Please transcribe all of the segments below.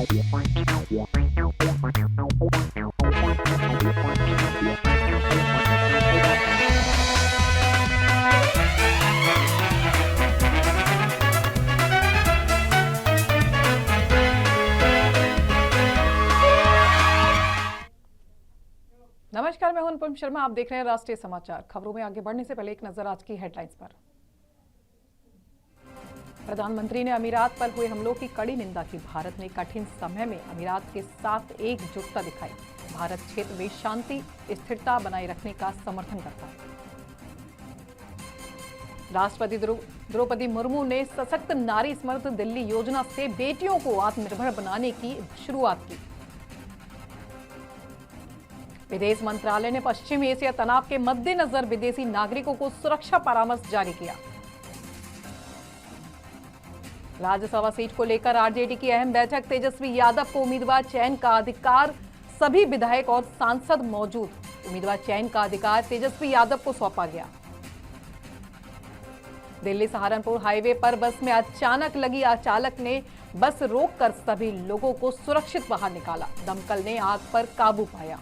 नमस्कार, मैं हूं अनुपम शर्मा। आप देख रहे हैं राष्ट्रीय समाचार। खबरों में आगे बढ़ने से पहले एक नजर आज की हेडलाइंस पर। प्रधानमंत्री ने अमीरात पर हुए हमलों की कड़ी निंदा की। भारत ने कठिन समय में अमीरात के साथ एकजुटता दिखाई। भारत क्षेत्र में शांति स्थिरता बनाए रखने का समर्थन करता है। राष्ट्रपति द्रौपदी मुर्मू ने सशक्त नारी समर्थ दिल्ली योजना से बेटियों को आत्मनिर्भर बनाने की शुरुआत की। विदेश मंत्रालय ने पश्चिम एशिया तनाव के मद्देनजर विदेशी नागरिकों को सुरक्षा परामर्श जारी किया। राज्यसभा सीट को लेकर आरजेडी की अहम बैठक। तेजस्वी यादव को उम्मीदवार चयन का अधिकार, सभी विधायक और सांसद मौजूद। उम्मीदवार चयन का अधिकार तेजस्वी यादव को सौंपा गया। दिल्ली सहारनपुर हाईवे पर बस में अचानक लगी आग। चालक ने बस रोककर सभी लोगों को सुरक्षित बाहर निकाला। दमकल ने आग पर काबू पाया।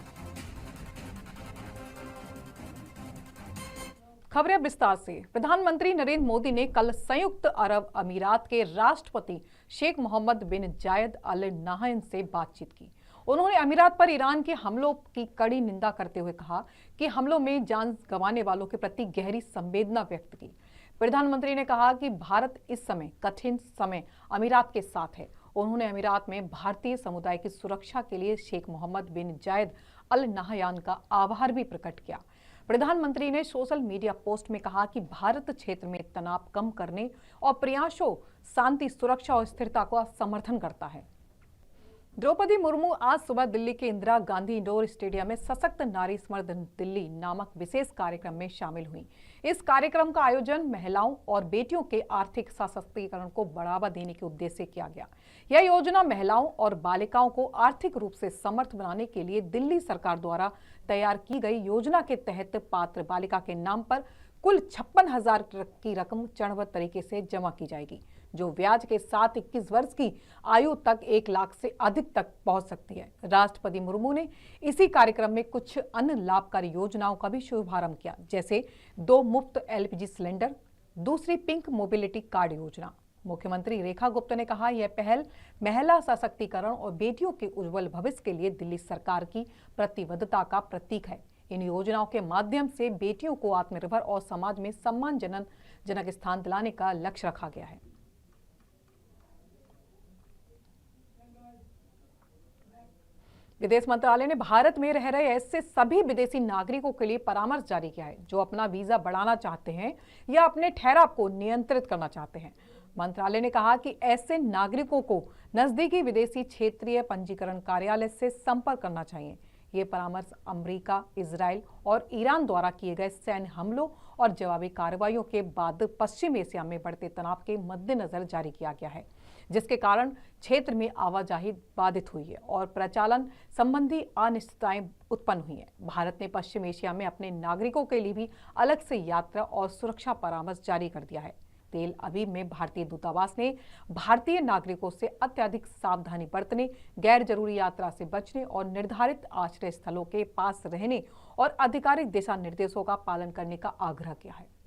खबरें विस्तार से। प्रधानमंत्री नरेंद्र मोदी ने कल संयुक्त अरब अमीरात के राष्ट्रपति शेख मोहम्मद बिन जायद अल नाहयान से बातचीत की। उन्होंने अमीरात पर ईरान के हमलों की कड़ी निंदा करते हुए कहा कि हमलों में जान गंवाने वालों के प्रति गहरी संवेदना व्यक्त की। प्रधानमंत्री ने कहा कि भारत इस समय कठिन समय अमीरात के साथ है। उन्होंने अमीरात में भारतीय समुदाय की सुरक्षा के लिए शेख मोहम्मद बिन जायद अल नाहयान का आभार भी प्रकट किया। प्रधानमंत्री ने सोशल मीडिया पोस्ट में कहा कि भारत क्षेत्र में तनाव कम करने और प्रयासों शांति, सुरक्षा और स्थिरता का समर्थन करता है। द्रौपदी मुर्मू आज सुबह दिल्ली के इंदिरा गांधी इंडोर स्टेडियम में सशक्त नारी समर्थ दिल्ली नामक विशेष कार्यक्रम में शामिल हुई। इस कार्यक्रम का आयोजन महिलाओं और बेटियों के आर्थिक सशक्तिकरण को बढ़ावा देने के उद्देश्य से किया गया। यह योजना महिलाओं और बालिकाओं को आर्थिक रूप से समर्थ बनाने के लिए दिल्ली सरकार द्वारा तैयार की गई योजना के तहत पात्र बालिका के नाम पर कुल 56,000 की रकम चरणबद्ध तरीके से जमा की जाएगी, जो ब्याज के साथ 21 वर्ष की आयु तक 1 लाख से अधिक तक पहुंच सकती है। राष्ट्रपति मुर्मू ने इसी कार्यक्रम में कुछ अन्य लाभकारी योजनाओं का भी शुभारंभ किया, जैसे 2 मुफ्त एलपीजी सिलेंडर, दूसरी पिंक मोबिलिटी कार्ड योजना। मुख्यमंत्री रेखा गुप्ता ने कहा, यह पहल महिला सशक्तिकरण और बेटियों के उज्जवल भविष्य के लिए दिल्ली सरकार की प्रतिबद्धता का प्रतीक है। इन योजनाओं के माध्यम से बेटियों को आत्मनिर्भर और समाज में सम्मानजनक स्थान दिलाने का लक्ष्य रखा गया है। विदेश मंत्रालय ने भारत में रह रहे ऐसे सभी विदेशी नागरिकों के लिए परामर्श जारी किया है जो अपना वीजा बढ़ाना चाहते हैं या अपने ठहराव को नियंत्रित करना चाहते हैं। मंत्रालय ने कहा कि ऐसे नागरिकों को नजदीकी विदेशी क्षेत्रीय पंजीकरण कार्यालय से संपर्क करना चाहिए। ये परामर्श अमेरिका, इजराइल और ईरान द्वारा किए गए सैन्य हमलों और जवाबी कार्रवाइयों के बाद पश्चिम एशिया में बढ़ते तनाव के मद्देनजर जारी किया गया है, जिसके कारण क्षेत्र में आवाजाही बाधित हुई है और प्रचालन संबंधी अनिश्चितताएं उत्पन्न हुई है। भारत ने पश्चिम एशिया में अपने नागरिकों के लिए भी अलग से यात्रा और सुरक्षा परामर्श जारी कर दिया है। तेल अवीव में भारतीय दूतावास ने भारतीय नागरिकों से अत्यधिक सावधानी बरतने, गैर जरूरी यात्रा से बचने और निर्धारित आश्रय स्थलों के पास रहने और आधिकारिक दिशा निर्देशों का पालन करने का आग्रह किया है।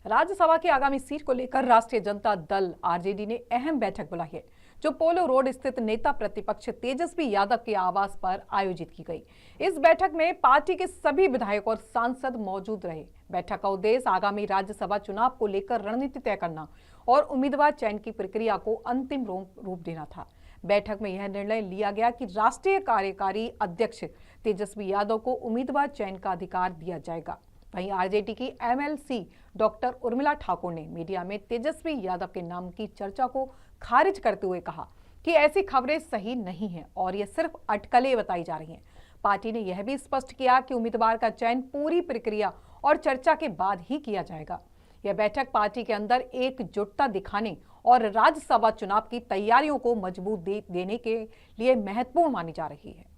राज्यसभा की आगामी सीट को लेकर राष्ट्रीय जनता दल आरजेडी ने अहम बैठक बुलाई है, जो पोलो रोड स्थित नेता प्रतिपक्ष तेजस्वी यादव के आवास पर आयोजित की गई। इस बैठक में पार्टी के सभी विधायक और सांसद मौजूद रहे। बैठक का उद्देश्य आगामी राज्यसभा चुनाव को लेकर रणनीति तय करना और उम्मीदवार चयन की प्रक्रिया को अंतिम रूप देना था। बैठक में यह निर्णय लिया गया कि राष्ट्रीय कार्यकारी अध्यक्ष तेजस्वी यादव को उम्मीदवार चयन का अधिकार दिया जाएगा। वहीं आरजेडी की एमएलसी डॉक्टर उर्मिला ठाकुर ने मीडिया में तेजस्वी यादव के नाम की चर्चा को खारिज करते हुए कहा कि ऐसी खबरें सही नहीं हैं और ये सिर्फ अटकलें बताई जा रही हैं। पार्टी ने यह भी स्पष्ट किया कि उम्मीदवार का चयन पूरी प्रक्रिया और चर्चा के बाद ही किया जाएगा। यह बैठक पार्टी के अंदर एकजुटता दिखाने और राज्यसभा चुनाव की तैयारियों को मजबूत देने के लिए महत्वपूर्ण मानी जा रही है।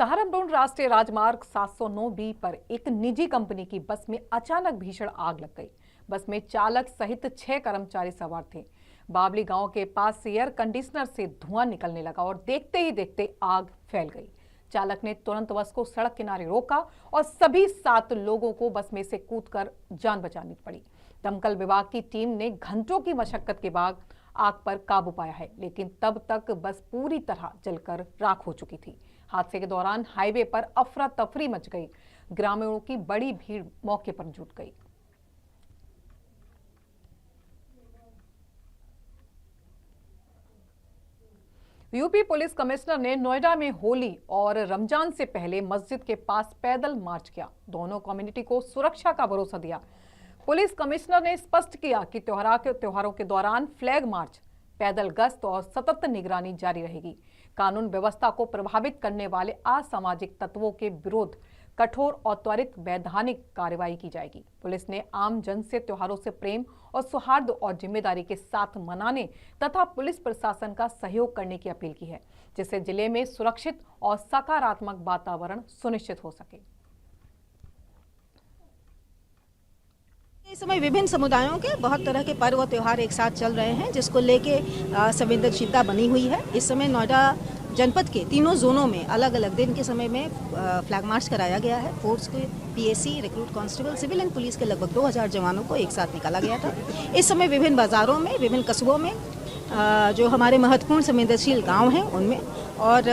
सहारनपुर राष्ट्रीय राजमार्ग 709B पर एक निजी कंपनी की बस में अचानक भीषण आग लग गई। बस में चालक सहित 6 कर्मचारी सवार थे। बावली गांव के पास एयर कंडीशनर से धुआं निकलने लगा और देखते ही देखते आग फैल गई। चालक ने तुरंत बस को सड़क किनारे रोका और सभी 7 लोगों को बस में से कूदकर जान बचानी पड़ी। दमकल विभाग की टीम ने घंटों की मशक्कत के बाद आग पर काबू पाया है, लेकिन तब तक बस पूरी तरह जलकर राख हो चुकी थी। हादसे के दौरान हाईवे पर अफरा तफरी मच गई। ग्रामीणों की बड़ी भीड़ मौके पर जुट गई। यूपी पुलिस कमिश्नर ने नोएडा में होली और रमजान से पहले मस्जिद के पास पैदल मार्च किया। दोनों कम्युनिटी को सुरक्षा का भरोसा दिया। पुलिस कमिश्नर ने स्पष्ट किया कि त्योहारों के दौरान फ्लैग मार्च, पैदल गश्त और सतत निगरानी जारी रहेगी। कानून व्यवस्था को प्रभावित करने वाले असामाजिक तत्वों के विरुद्ध कठोर और त्वरित वैधानिक कार्रवाई की जाएगी। पुलिस ने आम जन से त्योहारों से प्रेम और सौहार्द और जिम्मेदारी के साथ मनाने तथा पुलिस प्रशासन का सहयोग करने की अपील की है, जिससे जिले में सुरक्षित और सकारात्मक वातावरण सुनिश्चित हो सके। इस समय विभिन्न समुदायों के बहुत तरह के पर्व और त्यौहार एक साथ चल रहे हैं, जिसको लेके संवेदनशीलता बनी हुई है। इस समय नोएडा जनपद के तीनों जोनों में अलग अलग दिन के समय में फ्लैग मार्च कराया गया है। फोर्स के PAC, recruit constable, civil and police के लगभग 2000 जवानों को एक साथ निकाला गया था। इस समय विभिन्न बाजारों में, विभिन्न कस्बों में, जो हमारे महत्वपूर्ण संवेदनशील गाँव हैं उनमें और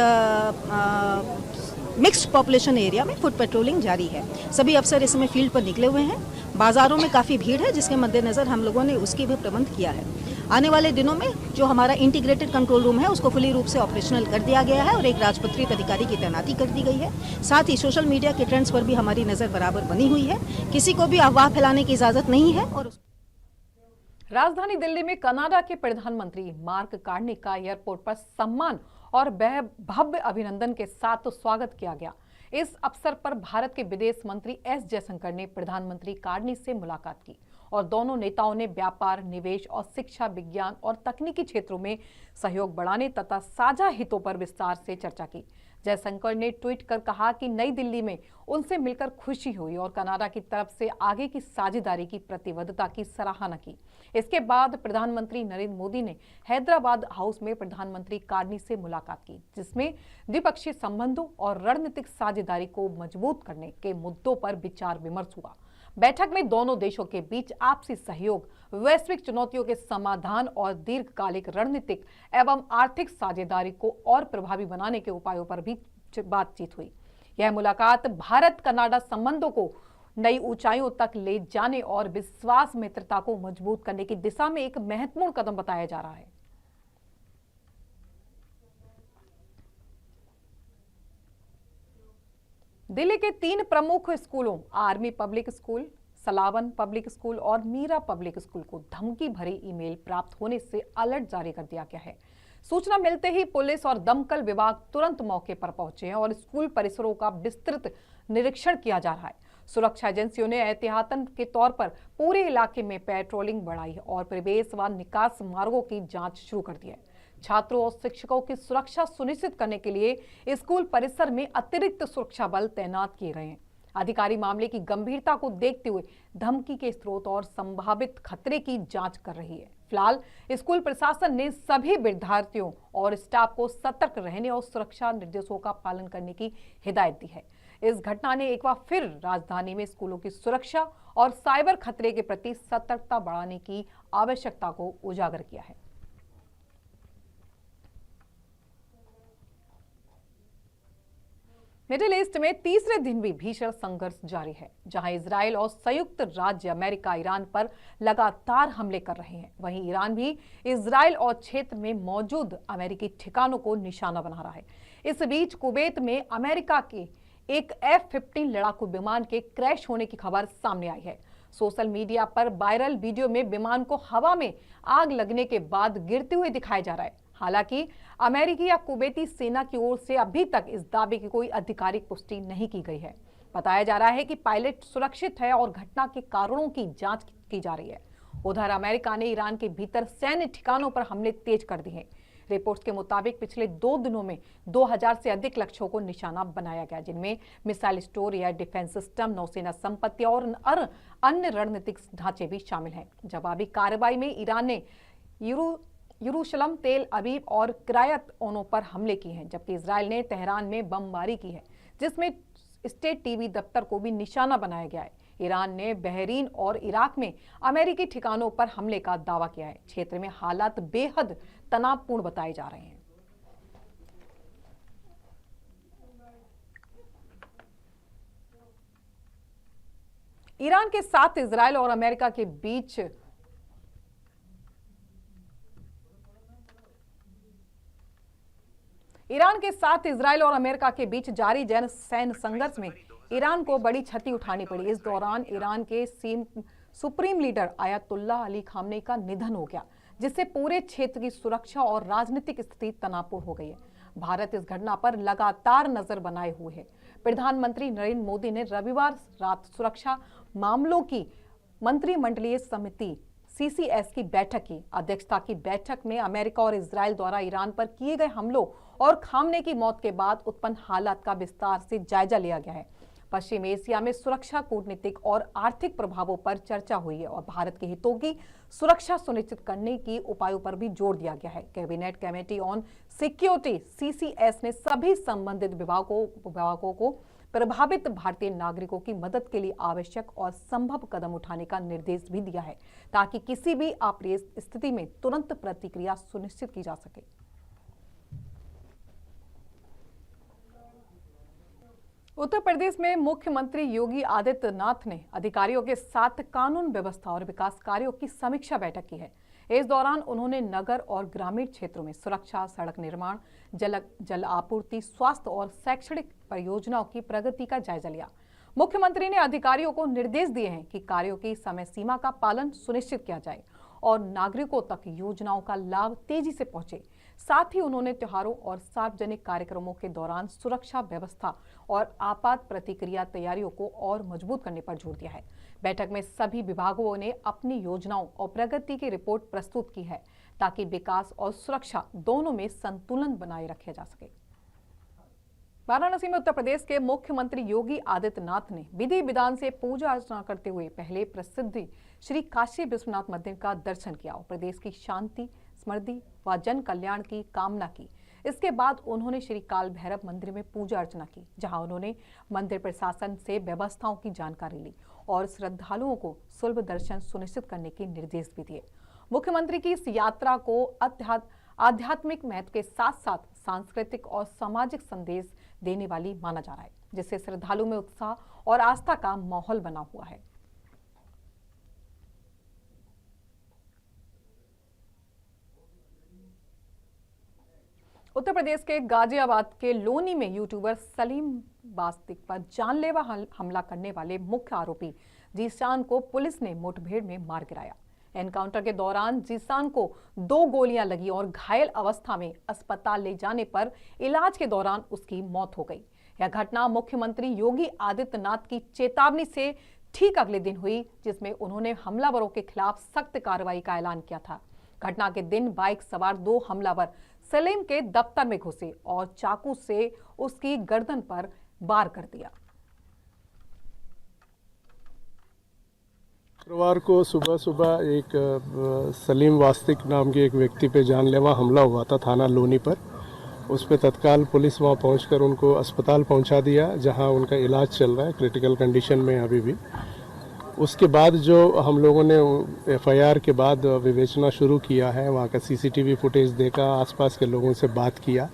मिक्स्ड पॉपुलेशन एरिया में फुट पेट्रोलिंग जारी है। सभी अफसर इस समय फील्ड पर निकले हुए हैं। बाजारों में काफ़ी भीड़ है, जिसके मद्देनज़र हम लोगों ने उसकी भी प्रबंध किया है। आने वाले दिनों में जो हमारा इंटीग्रेटेड कंट्रोल रूम है उसको फुली रूप से ऑपरेशनल कर दिया गया है और एक राजपत्रित अधिकारी की तैनाती कर दी गई है। साथ ही सोशल मीडिया के ट्रेंड्स पर भी हमारी नज़र बराबर बनी हुई है। किसी को भी अफवाह फैलाने की इजाज़त नहीं है। और राजधानी दिल्ली में कनाडा के प्रधानमंत्री मार्क कार्नी का एयरपोर्ट पर सम्मान और भव्य अभिनंदन के साथ स्वागत किया गया। इस अवसर पर भारत के विदेश मंत्री एस जयशंकर ने प्रधानमंत्री कार्नी से मुलाकात की और दोनों नेताओं ने व्यापार, निवेश और शिक्षा, विज्ञान और तकनीकी क्षेत्रों में सहयोग बढ़ाने तथा साझा हितों पर विस्तार से चर्चा की। जयशंकर ने ट्वीट कर कहा कि नई दिल्ली में उनसे मिलकर खुशी हुई और कनाडा की तरफ से आगे की साझेदारी की प्रतिबद्धता की सराहना की। इसके बाद प्रधानमंत्री नरेंद्र मोदी ने हैदराबाद हाउस में प्रधानमंत्री कार्नी से मुलाकात की, जिसमें द्विपक्षीय संबंधों और रणनीतिक साझेदारी को मजबूत करने के मुद्दों पर विचार विमर्श हुआ। बैठक में दोनों देशों के बीच आपसी सहयोग, वैश्विक चुनौतियों के समाधान और दीर्घकालिक रणनीतिक एवं आर्थिक साझेदारी को और प्रभावी बनाने के उपायों पर भी बातचीत हुई। यह मुलाकात भारत कनाडा संबंधों को नई ऊंचाइयों तक ले जाने और विश्वास मित्रता को मजबूत करने की दिशा में एक महत्वपूर्ण कदम बताया जा रहा है। दिल्ली के 3 प्रमुख स्कूलों army public school, Salawan public school और मीरा पब्लिक स्कूल को धमकी भरी ईमेल प्राप्त होने से अलर्ट जारी कर दिया गया है। सूचना मिलते ही पुलिस और दमकल विभाग तुरंत मौके पर पहुंचे हैं और स्कूल परिसरों का विस्तृत निरीक्षण किया जा रहा है। सुरक्षा एजेंसियों ने एहतियातन के तौर पर पूरे इलाके में पेट्रोलिंग बढ़ाई है और प्रवेश व निकास मार्गों की जांच शुरू कर दी है। छात्रों और शिक्षकों की सुरक्षा सुनिश्चित करने के लिए स्कूल परिसर में अतिरिक्त सुरक्षा बल तैनात किए गए हैं। अधिकारी मामले की गंभीरता को देखते हुए धमकी के स्रोत और संभावित खतरे की जांच कर रही है। फिलहाल स्कूल प्रशासन ने सभी विद्यार्थियों और स्टाफ को सतर्क रहने और सुरक्षा निर्देशों का पालन करने की हिदायत दी है। इस घटना ने एक बार फिर राजधानी में स्कूलों की सुरक्षा और साइबर खतरे के प्रति सतर्कता बढ़ाने की आवश्यकता को उजागर किया है। मिडिल ईस्ट में तीसरे दिन भी भीषण संघर्ष जारी है, जहां इजराइल और संयुक्त राज्य अमेरिका ईरान पर लगातार हमले कर रहे हैं। वहीं ईरान भी इजराइल और क्षेत्र में मौजूद अमेरिकी ठिकानों को निशाना बना रहा है। इस बीच कुवैत में अमेरिका के एक F-15 लड़ाकू विमान के क्रैश होने की खबर सामने आई है। सोशल मीडिया पर वायरल वीडियो में विमान को हवा में आग लगने के बाद गिरते हुए दिखाया जा रहा है। हालांकि अमेरिकी या कुवैती सेना की ओर से अभी तक इस दावे की कोई आधिकारिक पुष्टि नहीं की गई है। बताया जा रहा है कि पायलट सुरक्षित है और घटना के कारणों की जांच की जा रही है। उधर अमेरिका ने ईरान के भीतर सैन्य ठिकानों पर हमले तेज कर दिए हैं। रिपोर्ट्स के मुताबिक पिछले 2 दिनों में 2000 से अधिक लक्ष्यों को निशाना बनाया गया, जिनमें missile store, air defence system, नौसेना संपत्ति और अन्य रणनीतिक ढांचे भी शामिल हैं। जवाबी कार्रवाई में ईरान ने यरूशलेम, तेल अवीव और किरायत ओनो पर हमले किए हैं, जबकि इजराइल ने तेहरान में बमबारी की है, जिसमें स्टेट टीवी दफ्तर को भी निशाना बनाया गया है। ईरान ने बहरीन और इराक में अमेरिकी ठिकानों पर हमले का दावा किया है। क्षेत्र में हालात बेहद तनावपूर्ण बताए जा रहे हैं। ईरान के साथ इजराइल और अमेरिका के बीच जारी जन सैन्य संघर्ष में ईरान को बड़ी क्षति उठानी पड़ी। इस दौरान ईरान के supreme leader Ayatollah Ali Khamenei का निधन हो गया, जिससे पूरे क्षेत्र की सुरक्षा और राजनीतिक स्थिति तनावपूर्ण हो गई है। भारत इस घटना पर लगातार नजर बनाए हुए है। प्रधानमंत्री नरेंद्र मोदी ने रविवार रात सुरक्षा मामलों की मंत्रिमंडलीय समिति CCS की बैठक की अध्यक्षता की। बैठक में अमेरिका और इजराइल द्वारा ईरान पर किए गए हमलों और खामनेई की मौत के बाद उत्पन्न हालात का विस्तार से जायजा लिया गया है। पश्चिम एशिया में सुरक्षा, कूटनीतिक और आर्थिक प्रभावों पर चर्चा हुई है और भारत के हितों की सुरक्षा सुनिश्चित करने की उपायों पर भी जोर दिया गया है। Cabinet committee on security CCS ने सभी संबंधित विभागों को प्रभावित भारतीय नागरिकों की मदद के लिए आवश्यक और संभव कदम उठाने का निर्देश भी दिया है, ताकि किसी भी अप्रिय स्थिति में तुरंत प्रतिक्रिया सुनिश्चित की जा सके। उत्तर प्रदेश में मुख्यमंत्री योगी आदित्यनाथ ने अधिकारियों के साथ कानून व्यवस्था और विकास कार्यों की समीक्षा बैठक की है। इस दौरान उन्होंने नगर और ग्रामीण क्षेत्रों में सुरक्षा, सड़क निर्माण, जल आपूर्ति, स्वास्थ्य और शैक्षणिक परियोजनाओं की प्रगति का जायजा लिया। मुख्यमंत्री ने अधिकारियों को निर्देश दिए हैं कि कार्यों की समय सीमा का पालन सुनिश्चित किया जाए और नागरिकों तक योजनाओं का लाभ तेजी से पहुंचे। साथ ही उन्होंने त्योहारों और सार्वजनिक कार्यक्रमों के दौरान सुरक्षा व्यवस्था और आपात प्रतिक्रिया तैयारियों को और मजबूत करने पर जोर दिया है। बैठक में सभी विभागों ने अपनी योजनाओं और प्रगति की रिपोर्ट प्रस्तुत की है, ताकि विकास और सुरक्षा दोनों में संतुलन बनाए रखा जा सके। वाराणसी में उत्तर प्रदेश के मुख्यमंत्री योगी आदित्यनाथ ने विधि विधान से पूजा अर्चना करते हुए पहले प्रसिद्ध श्री काशी विश्वनाथ मंदिर का दर्शन किया और प्रदेश की शांति, समृद्धि व जन कल्याण की कामना की। इसके बाद उन्होंने श्री काल भैरव मंदिर में पूजा अर्चना की, जहां उन्होंने मंदिर प्रशासन से व्यवस्थाओं की जानकारी ली और श्रद्धालुओं को सुलभ दर्शन सुनिश्चित करने के निर्देश भी दिए। मुख्यमंत्री की इस यात्रा को आध्यात्मिक महत्व के साथ साथ सांस्कृतिक और सामाजिक संदेश देने वाली माना जा रहा है, जिससे श्रद्धालु में उत्साह और आस्था का माहौल बना हुआ है। उत्तर प्रदेश के गाजियाबाद के लोनी में यूट्यूबर सलीम वास्तिक पर जानलेवा हमला करने वाले मुख्य आरोपी जीशान को पुलिस ने मुठभेड़ में मार गिराया। एनकाउंटर के दौरान जीशान को 2 गोलियां लगी और घायल अवस्था में अस्पताल ले जाने पर इलाज के दौरान उसकी मौत हो गई। यह घटना मुख्यमंत्री योगी आदित्यनाथ की चेतावनी से ठीक अगले दिन हुई, जिसमें उन्होंने हमलावरों के खिलाफ सख्त कार्रवाई का ऐलान किया था। घटना के दिन बाइक सवार 2 हमलावर सलीम के दफ्तर में घुसे और चाकू से उसकी गर्दन पर वार कर दिया। शुक्रवार को सुबह एक सलीम वास्तिक नाम के एक व्यक्ति पे जानलेवा हमला हुआ था थाना लोनी पर। उस पर तत्काल पुलिस वहां पहुंचकर उनको अस्पताल पहुंचा दिया, जहां उनका इलाज चल रहा है, क्रिटिकल कंडीशन में अभी भी। उसके बाद जो हम लोगों ने FIR के बाद विवेचना शुरू किया है, वहाँ का CCTV फुटेज देखा, आसपास के लोगों से बात किया,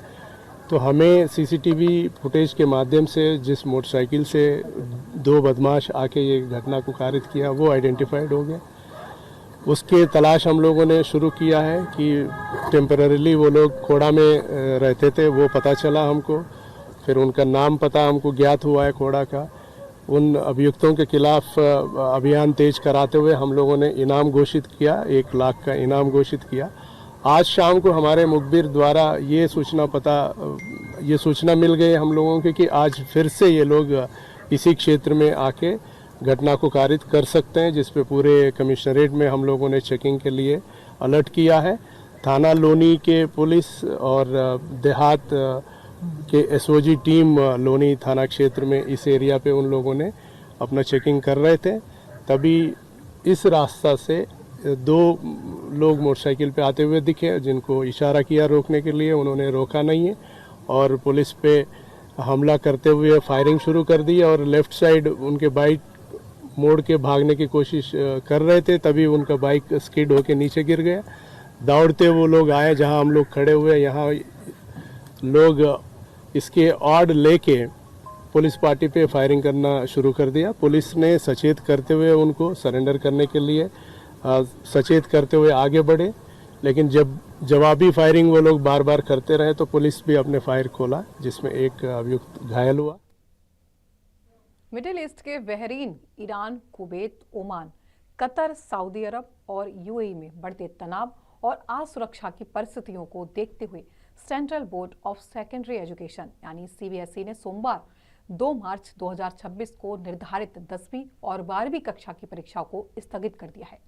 तो हमें CCTV फुटेज के माध्यम से जिस मोटरसाइकिल से 2 बदमाश आके ये घटना को कारित किया वो आइडेंटिफाइड हो गए। उसके तलाश हम लोगों ने शुरू किया है कि टेम्पररीली वो लोग खोड़ा में रहते थे, वो पता चला हमको। फिर उनका नाम पता हमको ज्ञात हुआ है खोड़ा का। उन अभियुक्तों के खिलाफ अभियान तेज कराते हुए हम लोगों ने इनाम घोषित किया, 1 लाख का इनाम घोषित किया। आज शाम को हमारे मुखबिर द्वारा ये सूचना मिल गई हम लोगों के कि आज फिर से ये लोग इसी क्षेत्र में आके घटना को कारित कर सकते हैं, जिस पे पूरे कमिश्नरेट में हम लोगों ने चेकिंग के लिए अलर्ट किया है। थाना लोनी के पुलिस और देहात के एसओजी टीम लोनी थाना क्षेत्र में इस एरिया पे उन लोगों ने अपना चेकिंग कर रहे थे, तभी इस रास्ता से दो लोग मोटरसाइकिल पे आते हुए दिखे, जिनको इशारा किया रोकने के लिए, उन्होंने रोका नहीं है और पुलिस पे हमला करते हुए फायरिंग शुरू कर दी और लेफ्ट साइड उनके बाइक मोड़ के भागने की कोशिश कर रहे थे, तभी उनका बाइक स्किड होके नीचे गिर गया। दौड़ते वो लोग आए जहां हम लोग खड़े हुए, यहाँ लोग इसके ऑड लेके पुलिस पार्टी पे फायरिंग करना शुरू कर दिया। पुलिस ने सचेत करते हुए उनको सरेंडर करने के लिए सचेत करते हुए आगे बढ़े, लेकिन जब जवाबी फायरिंग वो लोग बार बार करते रहे तो पुलिस भी अपने फायर खोला, जिसमें एक अभियुक्त घायल हुआ। मिडिल ईस्ट के Bahrain, Iran, Kuwait, Oman, Qatar, Saudi Arab और यूएई में बढ़ते तनाव और असुरक्षा की परिस्थितियों को देखते हुए central board of secondary education यानी सीबीएसई ने सोमवार 2 मार्च 2026 को निर्धारित 10वीं और 12वीं कक्षा की परीक्षाओं को स्थगित कर दिया है।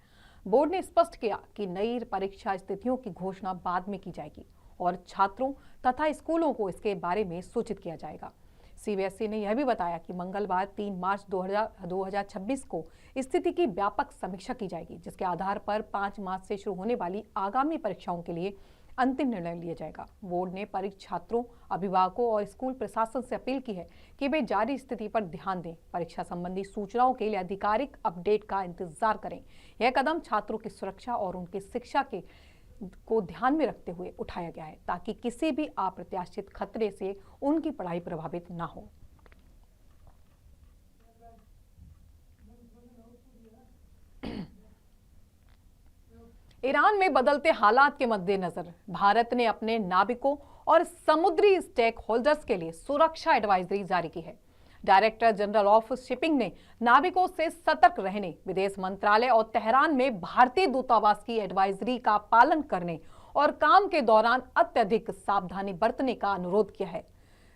बोर्ड ने स्पष्ट किया कि नई परीक्षा तिथियों की घोषणा बाद में की जाएगी और छात्रों तथा स्कूलों को इसके बारे में सूचित किया जाएगा। सीबीएसई ने यह भी बताया कि मंगलवार 3 मार्च 2026 को स्थिति की व्यापक समीक्षा की जाएगी, जिसके आधार पर 5 मार्च से शुरू होने वाली आगामी परीक्षाओं के लिए अंतिम निर्णय लिया जाएगा। बोर्ड ने छात्रों, अभिभावकों और स्कूल प्रशासन से अपील की है कि वे जारी स्थिति पर ध्यान दें, परीक्षा संबंधी सूचनाओं के लिए आधिकारिक अपडेट का इंतजार करें। यह कदम छात्रों की सुरक्षा और उनकी शिक्षा को ध्यान में रखते हुए उठाया गया है, ताकि किसी भी अप्रत्याशित खतरे से उनकी पढ़ाई प्रभावित न हो। ईरान में बदलते हालात के मद्देनजर भारत ने अपने नाविकों और समुद्री स्टेक होल्डर्स के लिए सुरक्षा एडवाइजरी जारी की है। डायरेक्टर जनरल ऑफ शिपिंग ने नाविकों से सतर्क रहने, विदेश मंत्रालय और तेहरान में भारतीय दूतावास की एडवाइजरी का पालन करने और काम के दौरान अत्यधिक सावधानी बरतने का अनुरोध किया है।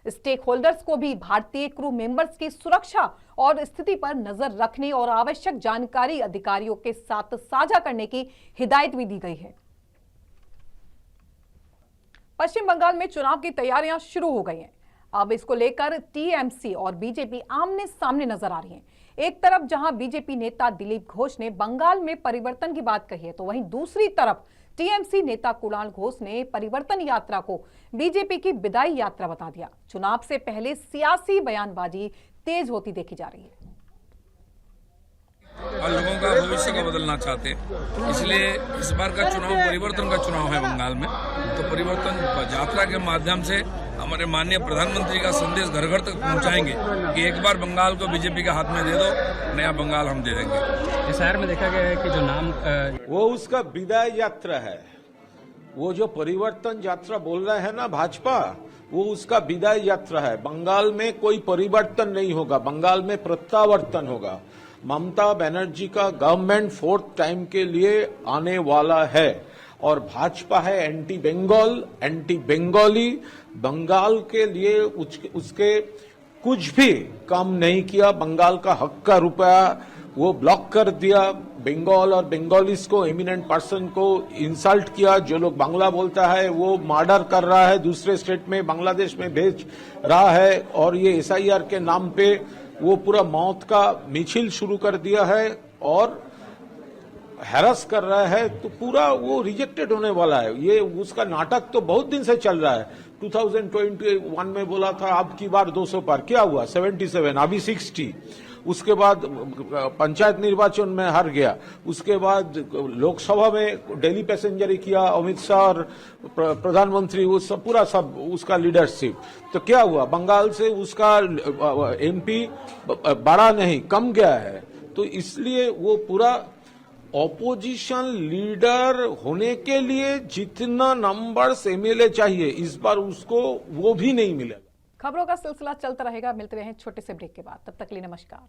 स्टेक होल्डर्स को भी भारतीय क्रू मेंबर्स की सुरक्षा और स्थिति पर नजर रखने और आवश्यक जानकारी अधिकारियों के साथ साझा करने की हिदायत भी दी गई है। पश्चिम बंगाल में चुनाव की तैयारियां शुरू हो गई हैं। अब इसको लेकर टीएमसी और बीजेपी आमने सामने नजर आ रही हैं। एक तरफ जहां बीजेपी नेता दिलीप घोष ने बंगाल में परिवर्तन की बात कही है, तो वहीं दूसरी तरफ टीएमसी नेता कुणाल घोष ने परिवर्तन यात्रा को बीजेपी की विदाई यात्रा बता दिया। चुनाव से पहले सियासी बयानबाजी तेज होती देखी जा रही है और लोगों का भविष्य को बदलना चाहते हैं, इसलिए इस बार का चुनाव परिवर्तन का चुनाव है बंगाल में। तो परिवर्तन यात्रा के माध्यम से हमारे माननीय प्रधानमंत्री का संदेश घर घर तक पहुंचाएंगे कि एक बार बंगाल को बीजेपी के हाथ में दे दो, नया बंगाल हम दे देंगे। इस शहर में देखा गया है कि जो नाम वो उसका विदाई यात्रा है। वो जो परिवर्तन यात्रा बोल रहे हैं ना भाजपा, वो उसका विदाई यात्रा है। बंगाल में कोई परिवर्तन नहीं होगा, बंगाल में प्रत्यावर्तन होगा। ममता बनर्जी का गवर्नमेंट 4th टाइम के लिए आने वाला है और भाजपा है एंटी बंगाल, एंटी बंगाली। बंगाल के लिए उसके कुछ भी काम नहीं किया। बंगाल का हक का रुपया वो ब्लॉक कर दिया। बंगाल और बंगालीज को, एमिनेंट पर्सन को इंसल्ट किया। जो लोग बांग्ला बोलता है वो मर्डर कर रहा है, दूसरे स्टेट में बांग्लादेश में भेज रहा है और ये एसआईआर के नाम पे वो पूरा मौत का मिছিল शुरू कर दिया है और हैरस कर रहा है। तो पूरा वो रिजेक्टेड होने वाला है। ये उसका नाटक तो बहुत दिन से चल रहा है। 2021 में बोला था अब की बार 200 पार, क्या हुआ? 77, अभी 60। उसके बाद पंचायत निर्वाचन में हार गया। उसके बाद लोकसभा में दिल्ली पैसेंजर किया अमित शाह और प्रधानमंत्री, वो सब पूरा सब उसका लीडरशिप। तो क्या हुआ? बंगाल से उसका एमपी बढ़ा नहीं, कम गया है। तो इसलिए वो पूरा ऑपोजिशन लीडर होने के लिए जितना नंबर्स एमएलए चाहिए, इस बार उसको वो भी नहीं मिलेगा। खबरों का सिलसिला चलता रहेगा। मिलते रहें छोटे से ब्रेक के बाद, तब तक के लिए नमस्कार।